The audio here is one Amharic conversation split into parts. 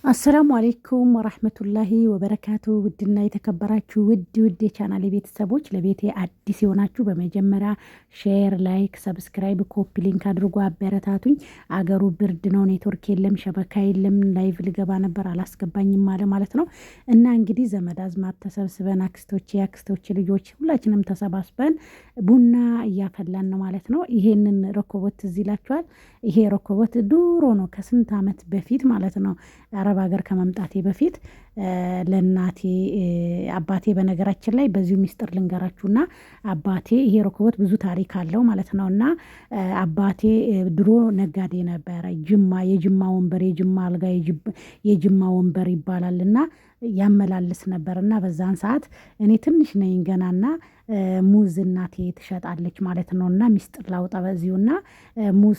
አሰላሙ አሌይኩም ወራህመቱላሂ ወበረካቱ። ውድና የተከበራችሁ ውድ የቻናሌ ቤተሰቦች፣ ለቤቴ አዲስ የሆናችሁ በመጀመሪያ ሼር፣ ላይክ፣ ሰብስክራይብ፣ ኮፒ ሊንክ አድርጎ አበረታቱኝ። አገሩ ብርድ ነው፣ ኔትወርክ የለም፣ ሸበካ የለም። ላይቭ ልገባ ነበር አላስገባኝም ማለት ነው። እና እንግዲህ ዘመድ አዝማድ ተሰብስበን የአክስቶቼ ልጆች ሁላችንም ተሰባስበን ቡና እያፈላን ነው ማለት ነው። ይሄንን ረኮቦት ትዝ ይላችኋል? ይሄ ረኮቦት ድሮ ነው፣ ከስንት ዓመት በፊት ማለት ነው። አረብ ሀገር ከመምጣቴ በፊት ለእናቴ አባቴ፣ በነገራችን ላይ በዚሁ ሚስጥር ልንገራችሁና አባቴ ይሄ ረኮቦት ብዙ ታሪክ አለው ማለት ነው። እና አባቴ ድሮ ነጋዴ ነበረ። የጅማ ወንበር፣ የጅማ አልጋ፣ የጅማ ወንበር ይባላል እና ያመላልስ ነበር። እና በዛን ሰዓት እኔ ትንሽ ነኝ ገናና ሙዝ እናቴ ትሸጣለች ማለት ነው። እና ሚስጥር ላውጣ በዚሁና ሙዝ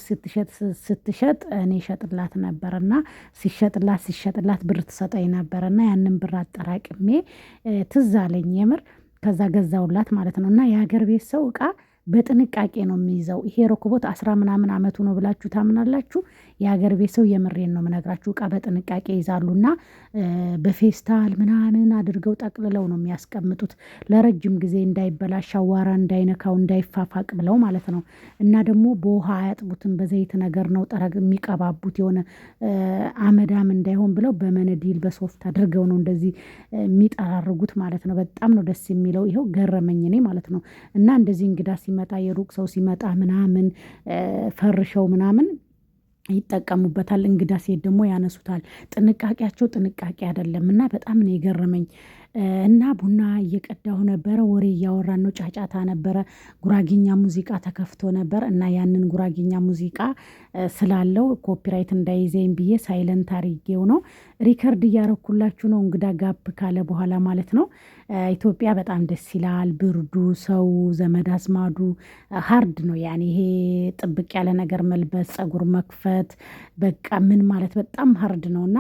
ስትሸጥ እኔ ሸጥላት ነበር እና ሲሸጥላት ብር ትሰጠኝ ነበር እና ያንን ብር አጠራቅሜ ትዝ አለኝ የምር። ከዛ ገዛውላት ማለት ነው። እና የሀገር ቤት ሰው እቃ በጥንቃቄ ነው የሚይዘው። ይሄ ረኮቦት 10 ምናምን አመቱ ነው ብላችሁ ታምናላችሁ? የሀገር ቤት ሰው የምሬን ነው የምነግራችሁ። እቃ በጥንቃቄ ይዛሉና በፌስታል ምናምን አድርገው ጠቅልለው ነው የሚያስቀምጡት ለረጅም ጊዜ እንዳይበላሽ፣ አዋራ እንዳይነካው፣ እንዳይፋፋቅ ብለው ማለት ነው። እና ደግሞ በውሃ አያጥቡትም፣ በዘይት ነገር ነው ጠረግ የሚቀባቡት የሆነ አመዳም እንዳይሆን ብለው በመነዲል በሶፍት አድርገው ነው እንደዚህ የሚጠራርጉት ማለት ነው። በጣም ነው ደስ የሚለው። ይኸው ገረመኝ እኔ ማለት ነው። እና እንደዚህ እንግዳ ሲመጣ፣ የሩቅ ሰው ሲመጣ ምናምን ፈርሸው ምናምን ይጠቀሙበታል። እንግዳ ሴት ደግሞ ያነሱታል። ጥንቃቄያቸው ጥንቃቄ አይደለም። እና በጣም ነው የገረመኝ። እና ቡና እየቀዳሁ ነበረ፣ ወሬ እያወራን ነው፣ ጫጫታ ነበረ፣ ጉራጌኛ ሙዚቃ ተከፍቶ ነበር። እና ያንን ጉራጌኛ ሙዚቃ ስላለው ኮፒራይት እንዳይዘኝ ብዬ ሳይለንት አርጌው ነው ሪከርድ እያረኩላችሁ ነው። እንግዳ ጋብ ካለ በኋላ ማለት ነው። ኢትዮጵያ በጣም ደስ ይላል። ብርዱ፣ ሰው፣ ዘመድ አዝማዱ ሀርድ ነው። ያኔ ይሄ ጥብቅ ያለ ነገር መልበስ፣ ፀጉር መክፈት፣ በቃ ምን ማለት በጣም ሀርድ ነው። እና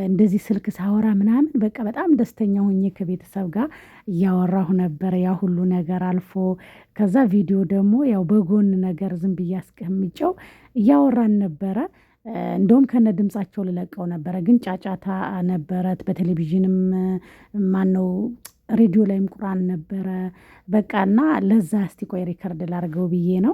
እንደዚህ ስልክ ሳወራ ምናምን በቃ በጣም ደስተኛ ሆኜ ከቤተሰብ ጋር እያወራሁ ነበረ። ያ ሁሉ ነገር አልፎ ከዛ ቪዲዮ ደግሞ ያው በጎን ነገር ዝም ብዬ አስቀምጬው እያወራን ነበረ። እንደውም ከነ ድምጻቸው ልለቀው ነበረ፣ ግን ጫጫታ ነበረት። በቴሌቪዥንም ማነው ሬዲዮ ላይም ቁርአን ነበረ። በቃ እና ለዛ እስቲ ቆይ ሪከርድ ላርገው ብዬ ነው።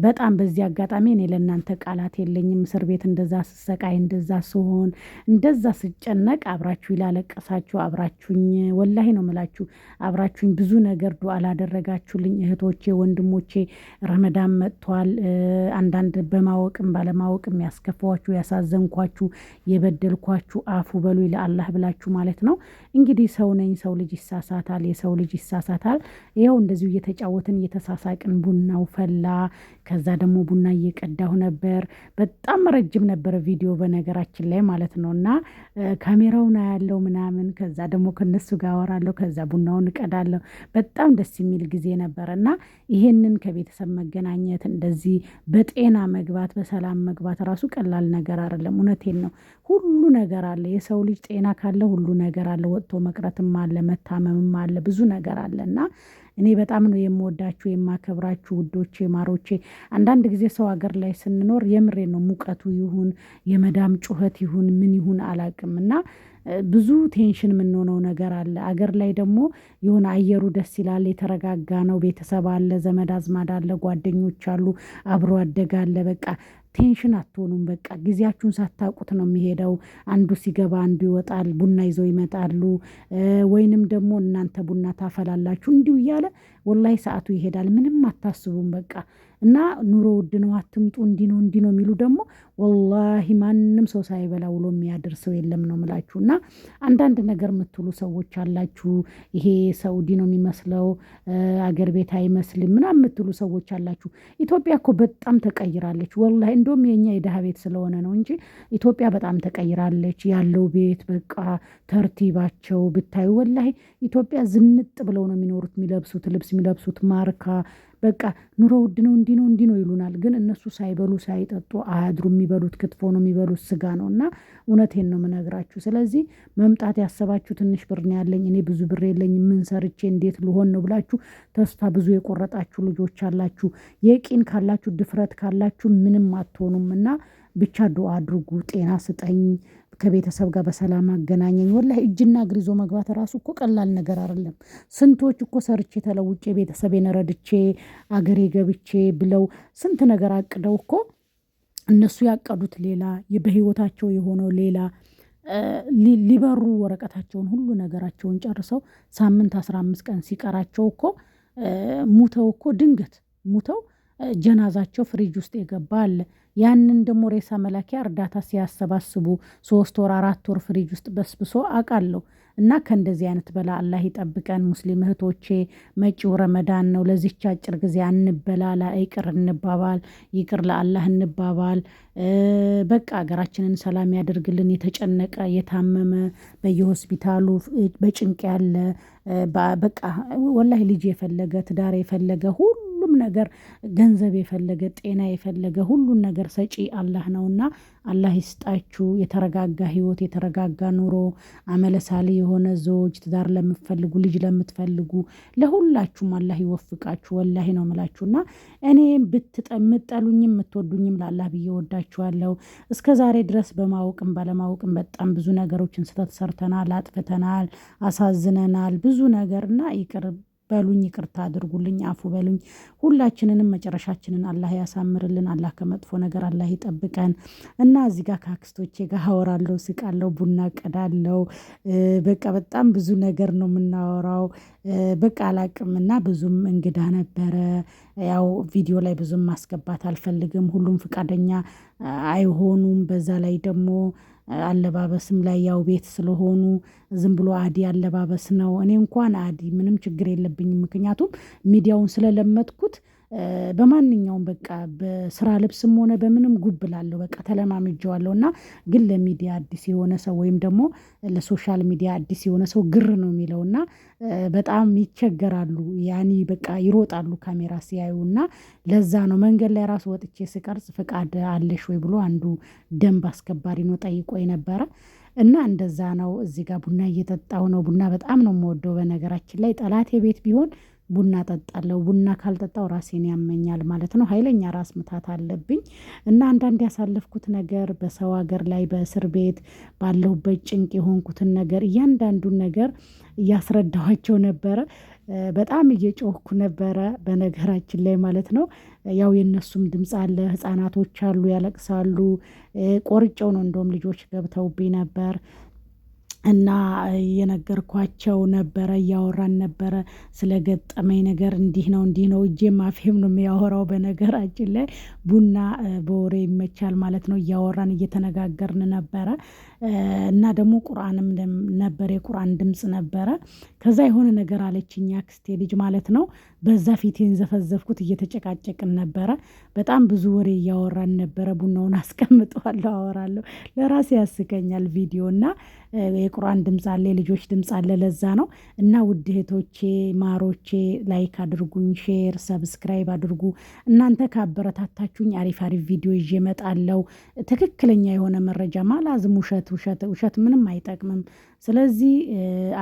በጣም በዚህ አጋጣሚ እኔ ለእናንተ ቃላት የለኝም። እስር ቤት እንደዛ ስሰቃይ፣ እንደዛ ስሆን፣ እንደዛ ስጨነቅ አብራችሁ ላለቀሳችሁ፣ አብራችሁኝ ወላሂ ነው ምላችሁ፣ አብራችሁኝ ብዙ ነገር ዱዓ ላደረጋችሁልኝ እህቶቼ፣ ወንድሞቼ፣ ረመዳን መጥቷል። አንዳንድ በማወቅም ባለማወቅም ያስከፋኋችሁ፣ ያሳዘንኳችሁ፣ የበደልኳችሁ አፉ በሉ ለአላህ ብላችሁ ማለት ነው። እንግዲህ ሰው ነኝ፣ ሰው ልጅ ይሳሳታል፣ የሰው ልጅ ይሳሳታል። ይኸው እንደዚሁ እየተጫወትን እየተሳሳቅን ቡናው ፈላ። ከዛ ደግሞ ቡና እየቀዳሁ ነበር። በጣም ረጅም ነበረ ቪዲዮ በነገራችን ላይ ማለት ነው። እና ካሜራውን አያለው ምናምን፣ ከዛ ደግሞ ከነሱ ጋር አወራለሁ፣ ከዛ ቡናውን እቀዳለሁ። በጣም ደስ የሚል ጊዜ ነበረ። እና ይሄንን ከቤተሰብ መገናኘት፣ እንደዚህ በጤና መግባት፣ በሰላም መግባት ራሱ ቀላል ነገር አይደለም። እውነቴን ነው። ሁሉ ነገር አለ። የሰው ልጅ ጤና ካለ ሁሉ ነገር አለ። ወጥቶ መቅረትም አለ፣ መታመምም አለ፣ ብዙ ነገር አለ። እና እኔ በጣም ነው የምወዳችሁ የማከብራችሁ ውዶቼ፣ ማሮቼ። አንዳንድ ጊዜ ሰው ሀገር ላይ ስንኖር የምሬ ነው ሙቀቱ ይሁን የመዳም ጩኸት ይሁን ምን ይሁን አላቅም እና ብዙ ቴንሽን የምንሆነው ነገር አለ። አገር ላይ ደግሞ የሆነ አየሩ ደስ ይላል፣ የተረጋጋ ነው። ቤተሰብ አለ፣ ዘመድ አዝማድ አለ፣ ጓደኞች አሉ፣ አብሮ አደግ አለ። በቃ ቴንሽን አትሆኑም። በቃ ጊዜያችሁን ሳታውቁት ነው የሚሄደው። አንዱ ሲገባ አንዱ ይወጣል፣ ቡና ይዘው ይመጣሉ። ወይንም ደግሞ እናንተ ቡና ታፈላላችሁ። እንዲሁ እያለ ወላሂ ሰዓቱ ይሄዳል። ምንም አታስቡም በቃ። እና ኑሮ ውድ ነው አትምጡ፣ እንዲህ ነው የሚሉ ደግሞ ወላሂ ማንም ሰው ሳይበላ ውሎ የሚያድር ሰው የለም ነው ምላችሁ። እና አንዳንድ ነገር የምትሉ ሰዎች አላችሁ፣ ይሄ ሳውዲ ነው የሚመስለው አገር ቤት አይመስልም ምናምን የምትሉ ሰዎች አላችሁ። ኢትዮጵያ እኮ በጣም ተቀይራለች ወላሂ። እንደውም የኛ የድሃ ቤት ስለሆነ ነው እንጂ ኢትዮጵያ በጣም ተቀይራለች። ያለው ቤት በቃ ተርቲባቸው ብታዩ ወላሂ ኢትዮጵያ ዝንጥ ብለው ነው የሚኖሩት። የሚለብሱት ልብስ የሚለብሱት ማርካ በቃ ኑሮ ውድ ነው እንዲህ ነው ይሉናል። ግን እነሱ ሳይበሉ ሳይጠጡ አያድሩ። የሚበሉት ክትፎ ነው፣ የሚበሉት ስጋ ነው። እና እውነቴን ነው የምነግራችሁ። ስለዚህ መምጣት ያሰባችሁ ትንሽ ብር ነው ያለኝ እኔ ብዙ ብር የለኝ፣ ምን ሰርቼ እንዴት ልሆን ነው ብላችሁ ተስፋ ብዙ የቆረጣችሁ ልጆች አላችሁ። የቂን ካላችሁ ድፍረት ካላችሁ ምንም አትሆኑም። እና ብቻ ዱአ አድርጉ። ጤና ስጠኝ ከቤተሰብ ጋር በሰላም አገናኘኝ። ወላሂ እጅና እግር ይዞ መግባት ራሱ እኮ ቀላል ነገር አይደለም። ስንቶች እኮ ሰርቼ ተለውጬ ቤተሰቤን ረድቼ አገሬ ገብቼ ብለው ስንት ነገር አቅደው እኮ እነሱ ያቀዱት ሌላ በህይወታቸው የሆነው ሌላ ሊበሩ ወረቀታቸውን ሁሉ ነገራቸውን ጨርሰው ሳምንት 15 ቀን ሲቀራቸው እኮ ሙተው እኮ ድንገት ሙተው ጀናዛቸው ፍሪጅ ውስጥ የገባ አለ። ያንን ደግሞ ሬሳ መላኪያ እርዳታ ሲያሰባስቡ 3 ወር 4 ወር ፍሪጅ ውስጥ በስብሶ አውቃለሁ። እና ከእንደዚህ አይነት በላ አላህ ይጠብቀን። ሙስሊም እህቶቼ መጪው ረመዳን ነው። ለዚች አጭር ጊዜ አንበላላ፣ ይቅር እንባባል፣ ይቅር ለአላህ እንባባል። በቃ ሀገራችንን ሰላም ያደርግልን። የተጨነቀ የታመመ በየሆስፒታሉ በጭንቅ ያለ በቃ ወላሂ ልጅ የፈለገ ትዳር የፈለገ ሁሉም ነገር ገንዘብ የፈለገ ጤና የፈለገ ሁሉን ነገር ሰጪ አላህ ነውና አላህ ይስጣችሁ። የተረጋጋ ህይወት፣ የተረጋጋ ኑሮ፣ አመለሳሊ የሆነ ዘውጅ ትዳር ለምትፈልጉ ልጅ ለምትፈልጉ ለሁላችሁም አላህ ይወፍቃችሁ። ወላሂ ነው የምላችሁና እኔም ብትጠምጠሉኝም የምትወዱኝም ለአላህ ብዬ ወዳችኋለሁ። እስከ ዛሬ ድረስ በማወቅም ባለማወቅም በጣም ብዙ ነገሮችን ስህተት ሰርተናል፣ አጥፍተናል፣ አሳዝነናል ብዙ ነገር እና ይቅር በሉኝ፣ ይቅርታ አድርጉልኝ፣ አፉ በሉኝ። ሁላችንንም መጨረሻችንን አላህ ያሳምርልን። አላህ ከመጥፎ ነገር አላህ ይጠብቀን። እና እዚህ ጋር ከአክስቶቼ ጋር አወራለሁ፣ ስቃለሁ፣ ቡና ቀዳለሁ። በቃ በጣም ብዙ ነገር ነው የምናወራው። በቃ አላቅምና ብዙም እንግዳ ነበረ። ያው ቪዲዮ ላይ ብዙም ማስገባት አልፈልግም። ሁሉም ፍቃደኛ አይሆኑም። በዛ ላይ ደግሞ አለባበስም ላይ ያው ቤት ስለሆኑ ዝም ብሎ አዲ አለባበስ ነው። እኔ እንኳን አዲ ምንም ችግር የለብኝም። ምክንያቱም ሚዲያውን ስለለመድኩት በማንኛውም በቃ በስራ ልብስም ሆነ በምንም ጉብ እላለሁ። በቃ ተለማምጄዋለሁ። እና ግን ለሚዲያ አዲስ የሆነ ሰው ወይም ደግሞ ለሶሻል ሚዲያ አዲስ የሆነ ሰው ግር ነው የሚለው እና በጣም ይቸገራሉ። ያኔ በቃ ይሮጣሉ ካሜራ ሲያዩና ለዛ ነው መንገድ ላይ ራሱ ወጥቼ ስቀርጽ ፍቃድ አለሽ ወይ ብሎ አንዱ ደንብ አስከባሪ ነው ጠይቆኝ ነበረ። እና እንደዛ ነው። እዚህ ጋር ቡና እየጠጣሁ ነው። ቡና በጣም ነው የምወደው። በነገራችን ላይ ጠላቴ ቤት ቢሆን ቡና ጠጣለሁ። ቡና ካልጠጣው ራሴን ያመኛል ማለት ነው። ኃይለኛ ራስ ምታት አለብኝ። እና አንዳንድ ያሳለፍኩት ነገር በሰው ሀገር ላይ በእስር ቤት ባለሁበት ጭንቅ የሆንኩትን ነገር እያንዳንዱን ነገር እያስረዳኋቸው ነበረ። በጣም እየጮህኩ ነበረ በነገራችን ላይ ማለት ነው። ያው የእነሱም ድምጽ አለ፣ ህፃናቶች አሉ ያለቅሳሉ። ቆርጬው ነው እንደውም ልጆች ገብተውብኝ ነበር። እና እየነገርኳቸው ነበረ፣ እያወራን ነበረ ስለገጠመኝ ነገር። እንዲህ ነው እንዲህ ነው፣ እጄም አፌም ነው የሚያወራው። በነገራችን ላይ ቡና በወሬ ይመቻል ማለት ነው። እያወራን እየተነጋገርን ነበረ። እና ደግሞ ቁርአንም ነበር፣ የቁርአን ድምጽ ነበረ። ከዛ የሆነ ነገር አለችኝ አክስቴ ልጅ ማለት ነው። በዛ ፊቴን ዘፈዘፍኩት፣ እየተጨቃጨቅን ነበረ። በጣም ብዙ ወሬ እያወራን ነበረ። ቡናውን አስቀምጠዋለሁ፣ አወራለሁ። ለራሴ ያስቀኛል ቪዲዮ እና የቁርአን ድምጽ አለ፣ የልጆች ድምጽ አለ። ለዛ ነው። እና ውድ እህቶቼ ማሮቼ ላይክ አድርጉኝ፣ ሼር ሰብስክራይብ አድርጉ። እናንተ ካበረታታችሁኝ አሪፍ አሪፍ ቪዲዮ ይዤ እመጣለሁ። ትክክለኛ የሆነ መረጃ ማላዝም ውሸት ምንም አይጠቅምም። ስለዚህ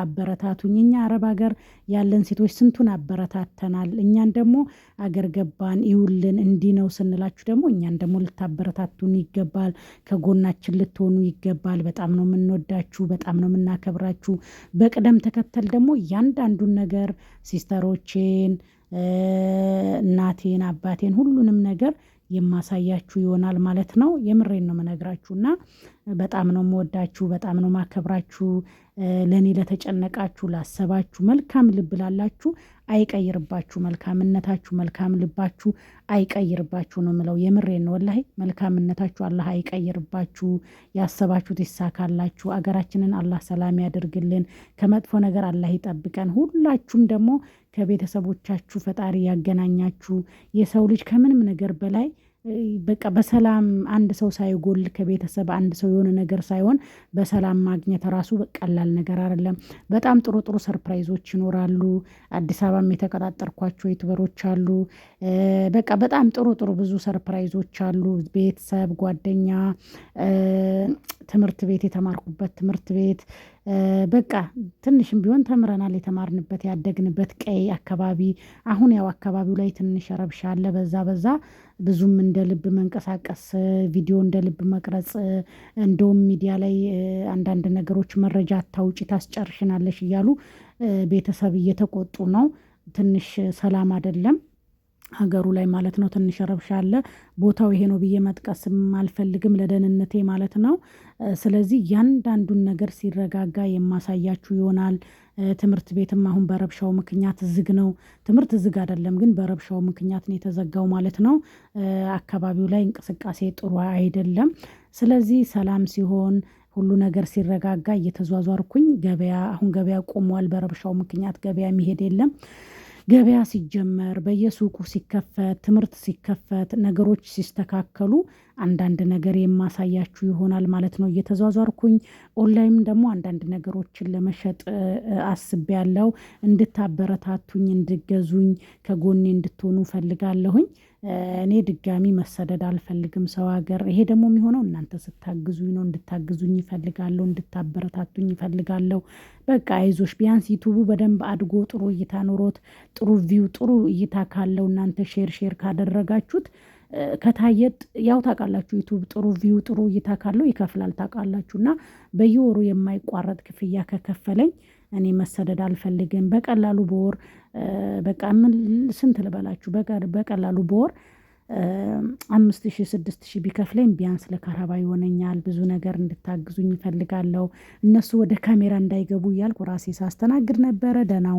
አበረታቱኝ። እኛ አረብ ሀገር ያለን ሴቶች ስንቱን አበረታተናል። እኛን ደግሞ አገር ገባን ይውልን እንዲህ ነው ስንላችሁ ደግሞ እኛን ደግሞ ልታበረታቱን ይገባል። ከጎናችን ልትሆኑ ይገባል። በጣም ነው የምንወዳችሁ፣ በጣም ነው የምናከብራችሁ። በቅደም ተከተል ደግሞ እያንዳንዱን ነገር ሲስተሮቼን፣ እናቴን፣ አባቴን ሁሉንም ነገር የማሳያችሁ ይሆናል ማለት ነው። የምሬን ነው የምነግራችሁ እና በጣም ነው የምወዳችሁ፣ በጣም ነው የማከብራችሁ። ለእኔ ለተጨነቃችሁ፣ ላሰባችሁ፣ መልካም ልብ ላላችሁ አይቀይርባችሁ። መልካምነታችሁ፣ መልካም ልባችሁ አይቀይርባችሁ ነው የምለው። የምሬን ነው ወላሂ። መልካምነታችሁ አላህ አይቀይርባችሁ። ያሰባችሁት ይሳካላችሁ። አገራችንን አላህ ሰላም ያደርግልን። ከመጥፎ ነገር አላህ ይጠብቀን። ሁላችሁም ደግሞ ከቤተሰቦቻችሁ ፈጣሪ ያገናኛችሁ። የሰው ልጅ ከምንም ነገር በላይ በቃ በሰላም አንድ ሰው ሳይጎል ከቤተሰብ አንድ ሰው የሆነ ነገር ሳይሆን በሰላም ማግኘት ራሱ ቀላል ነገር አይደለም። በጣም ጥሩ ጥሩ ሰርፕራይዞች ይኖራሉ። አዲስ አበባም የተቀጣጠርኳቸው ዩቱበሮች አሉ። በቃ በጣም ጥሩ ጥሩ ብዙ ሰርፕራይዞች አሉ። ቤተሰብ፣ ጓደኛ፣ ትምህርት ቤት የተማርኩበት ትምህርት ቤት በቃ ትንሽም ቢሆን ተምረናል የተማርንበት ያደግንበት ቀይ አካባቢ አሁን ያው አካባቢው ላይ ትንሽ ረብሻ አለ በዛ ብዙም እንደ ልብ መንቀሳቀስ ቪዲዮ እንደ ልብ መቅረጽ እንደውም ሚዲያ ላይ አንዳንድ ነገሮች መረጃ አታውጪ ታስጨርሽናለሽ እያሉ ቤተሰብ እየተቆጡ ነው። ትንሽ ሰላም አይደለም ሀገሩ ላይ ማለት ነው። ትንሽ ረብሻ አለ። ቦታው ይሄ ነው ብዬ መጥቀስም አልፈልግም ለደህንነቴ ማለት ነው። ስለዚህ እያንዳንዱን ነገር ሲረጋጋ የማሳያችሁ ይሆናል። ትምህርት ቤትም አሁን በረብሻው ምክንያት ዝግ ነው። ትምህርት ዝግ አይደለም ግን በረብሻው ምክንያት ነው የተዘጋው ማለት ነው። አካባቢው ላይ እንቅስቃሴ ጥሩ አይደለም። ስለዚህ ሰላም ሲሆን ሁሉ ነገር ሲረጋጋ እየተዟዟርኩኝ ገበያ አሁን ገበያ ቆሟል በረብሻው ምክንያት ገበያ የሚሄድ የለም። ገበያ ሲጀመር በየሱቁ ሲከፈት ትምህርት ሲከፈት ነገሮች ሲስተካከሉ አንዳንድ ነገር የማሳያችሁ ይሆናል ማለት ነው። እየተዟዟርኩኝ ኦንላይን ደግሞ አንዳንድ ነገሮችን ለመሸጥ አስቤያለሁ። እንድታበረታቱኝ እንድገዙኝ ከጎኔ እንድትሆኑ እፈልጋለሁኝ። እኔ ድጋሚ መሰደድ አልፈልግም ሰው ሀገር ይሄ ደግሞ የሚሆነው እናንተ ስታግዙኝ ነው። እንድታግዙኝ እፈልጋለሁ እንድታበረታቱኝ እፈልጋለሁ። በቃ አይዞሽ ቢያንስ ዩቲዩቡ በደንብ አድጎ ጥሩ እይታ ኖሮት ጥሩ ቪው ጥሩ እይታ ካለው እናንተ ሼር ካደረጋችሁት ከታየት ያው ታውቃላችሁ ዩቲዩብ ጥሩ ቪው ጥሩ እይታ ካለው ይከፍላል ታውቃላችሁ። እና በየወሩ የማይቋረጥ ክፍያ ከከፈለኝ እኔ መሰደድ አልፈልግም። በቀላሉ በወር በቃ ምን ስንት ልበላችሁ በቀላሉ በወር 5000 6000 ቢከፍለኝ ቢያንስ ለካራባ ይሆነኛል። ብዙ ነገር እንድታግዙኝ እፈልጋለሁ። እነሱ ወደ ካሜራ እንዳይገቡ እያልኩ ራሴ ሳስተናግድ ነበረ። ደህና